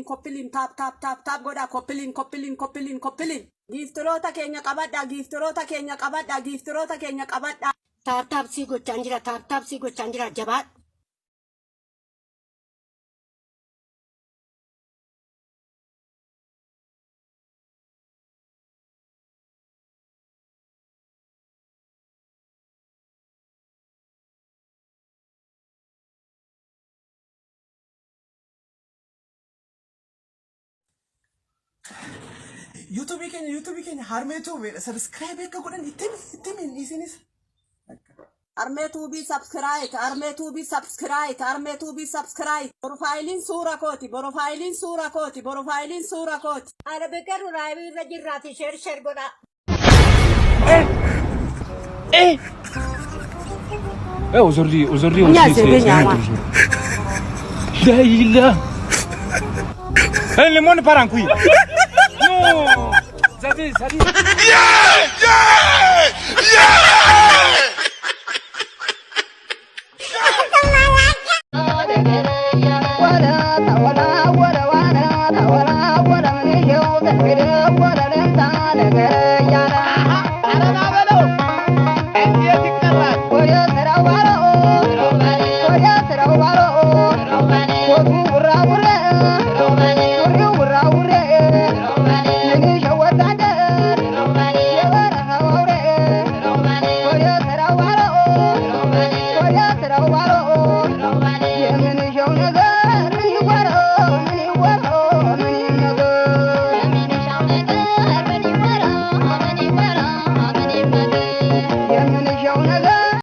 tap godha koppiliin. Giiftiroota keenya qabadha. Tap si gochaan jira jabaadhu. YouTube kenya harmeetu subscribe akka godhan ittiin isinis Armee tuubii subscribe. Profiiliin suura kooti. Ana beekaru raayii irra jirraati share godha. Aujourd'hui aussi, c'est un jour. Daïla. Le monde part en couille. Non. Ça dit.